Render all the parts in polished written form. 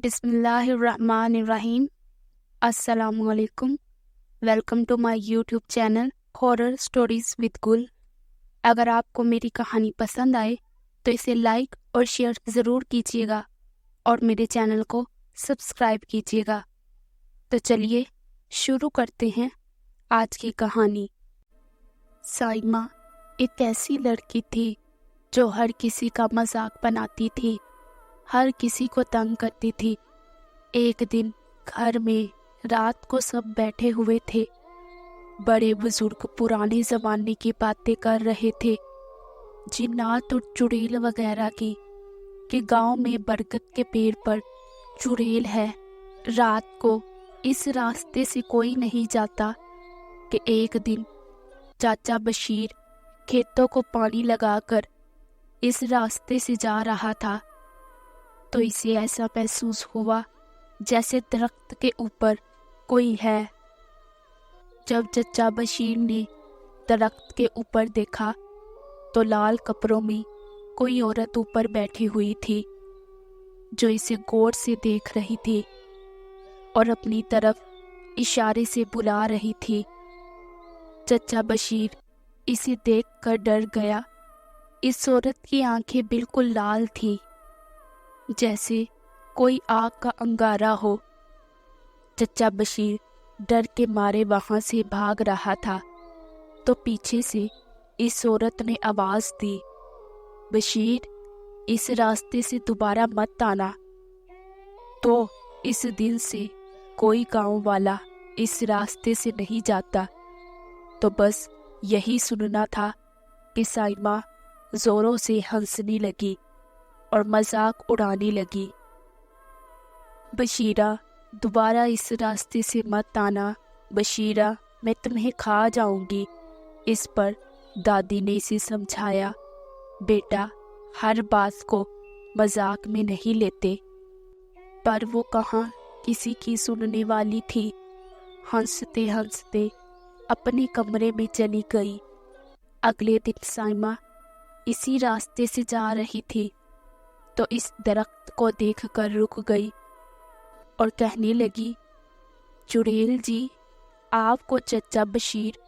بسم اللہ الرحمن الرحیم۔ السلام علیکم۔ Welcome to my YouTube channel horror stories with Gul. اگر آپ کو میری کہانی پسند آئے تو اسے لائک اور شیئر ضرور کیجیے گا اور میرے چینل کو سبسکرائب کیجیے گا۔ تو چلیے شروع کرتے ہیں آج کی کہانی۔ سائمہ ایک ایسی لڑکی تھی جو ہر کسی کا مذاق بناتی تھی، ہر کسی کو تنگ کرتی تھی۔ ایک دن گھر میں رات کو سب بیٹھے ہوئے تھے، بڑے بزرگ پرانے زمانے کی باتیں کر رہے تھے، جنات اور چڑیل وغیرہ کی، کہ گاؤں میں برگد کے پیڑ پر چڑیل ہے، رات کو اس راستے سے کوئی نہیں جاتا۔ کہ ایک دن چاچا بشیر کھیتوں کو پانی لگا کر اس راستے سے جا رہا تھا تو اسے ایسا محسوس ہوا جیسے درخت کے اوپر کوئی ہے۔ جب چچا بشیر نے درخت کے اوپر دیکھا تو لال کپڑوں میں کوئی عورت اوپر بیٹھی ہوئی تھی جو اسے غور سے دیکھ رہی تھی اور اپنی طرف اشارے سے بلا رہی تھی۔ چچا بشیر اسے دیکھ کر ڈر گیا۔ اس عورت کی آنکھیں بالکل لال تھیں، جیسے کوئی آگ کا انگارہ ہو۔ چچا بشیر ڈر کے مارے وہاں سے بھاگ رہا تھا تو پیچھے سے اس عورت نے آواز دی، بشیر اس راستے سے دوبارہ مت آنا۔ تو اس دن سے کوئی گاؤں والا اس راستے سے نہیں جاتا۔ تو بس یہی سننا تھا کہ سائمہ زوروں سے ہنسنے لگی اور مذاق اڑانے لگی، بشیرہ دوبارہ اس راستے سے مت آنا، بشیرہ میں تمہیں کھا جاؤں گی۔ اس پر دادی نے اسے سمجھایا، بیٹا ہر بات کو مذاق میں نہیں لیتے۔ پر وہ کہاں کسی کی سننے والی تھی، ہنستے ہنستے اپنے کمرے میں چلی گئی۔ اگلے دن سائمہ اسی راستے سے جا رہی تھی تو اس درخت کو دیکھ کر رک گئی اور کہنے لگی، چڑیل جی آپ کو چچا بشیر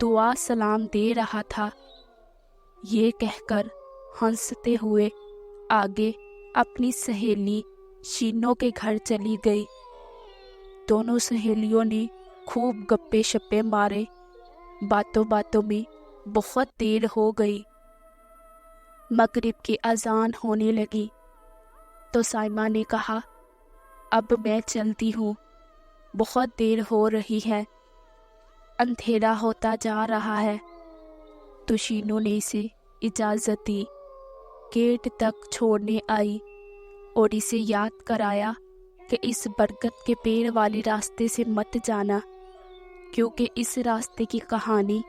دعا سلام دے رہا تھا۔ یہ کہہ کر ہنستے ہوئے آگے اپنی سہیلی شینو کے گھر چلی گئی۔ دونوں سہیلیوں نے خوب گپے شپے مارے، باتوں باتوں میں بہت دیر ہو گئی۔ مغرب کی اذان ہونے لگی تو سائمہ نے کہا، اب میں چلتی ہوں، بہت دیر ہو رہی ہے، اندھیرا ہوتا جا رہا ہے۔ تو شینو نے اسے اجازت دی، گیٹ تک چھوڑنے آئی اور اسے یاد کرایا کہ اس برگد کے پیڑ والے راستے سے مت جانا، کیونکہ اس راستے کی کہانی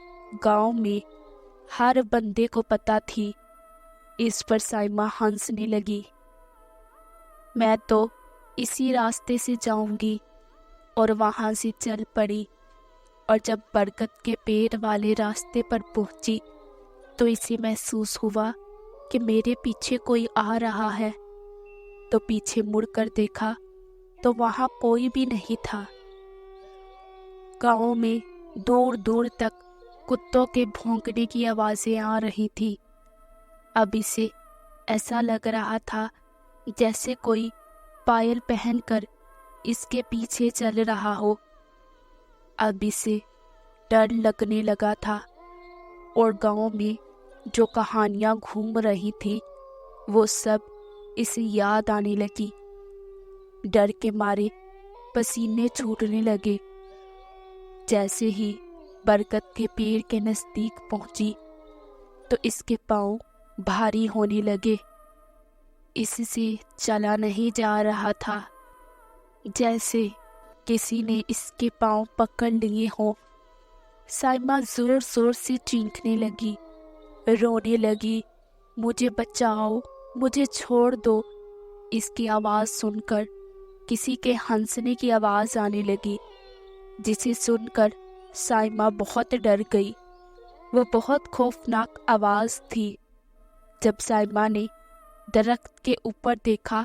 گاؤں میں ہر بندے کو پتہ تھی۔ اس پر سائمہ ہنسنے لگی، میں تو اسی راستے سے جاؤں گی، اور وہاں سے چل پڑی۔ اور جب برگد کے پیڑ والے راستے پر پہنچی تو اسے محسوس ہوا کہ میرے پیچھے کوئی آ رہا ہے۔ تو پیچھے مڑ کر دیکھا تو وہاں کوئی بھی نہیں تھا۔ گاؤں میں دور دور تک کتوں کے بھونکنے کی آوازیں آ رہی تھی۔ اب اسے ایسا لگ رہا تھا جیسے کوئی پائل پہن کر اس کے پیچھے چل رہا ہو۔ اب اسے ڈر لگنے لگا تھا، اور گاؤں میں جو کہانیاں گھوم رہی تھی وہ سب اسے یاد آنے لگی۔ ڈر کے مارے پسینے چھوٹنے لگے۔ جیسے ہی برگد کے پیڑ کے نزدیک پہنچی تو اس کے پاؤں بھاری ہونے لگے، اس سے چلا نہیں جا رہا تھا، جیسے کسی نے اس کے پاؤں پکڑ لیے ہوں۔ سائمہ زور زور سے چیخنے لگی، رونے لگی، مجھے بچاؤ، مجھے چھوڑ دو۔ اس کی آواز سن کر کسی کے ہنسنے کی آواز آنے لگی، جسے سن کر سائمہ بہت ڈر گئی۔ وہ بہت خوفناک آواز تھی۔ جب سائمہ نے درخت کے اوپر دیکھا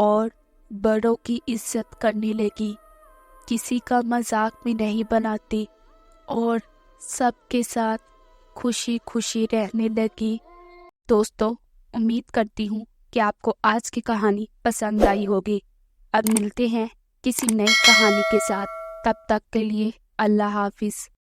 اور بڑوں کی عزت کرنے لگی، کسی کا مذاق بھی نہیں بناتی اور سب کے ساتھ خوشی خوشی رہنے لگی۔ دوستو، امید کرتی ہوں کہ آپ کو آج کی کہانی پسند آئی ہوگی۔ اب ملتے ہیں کسی نئی کہانی کے ساتھ، تب تک کے لیے اللہ حافظ۔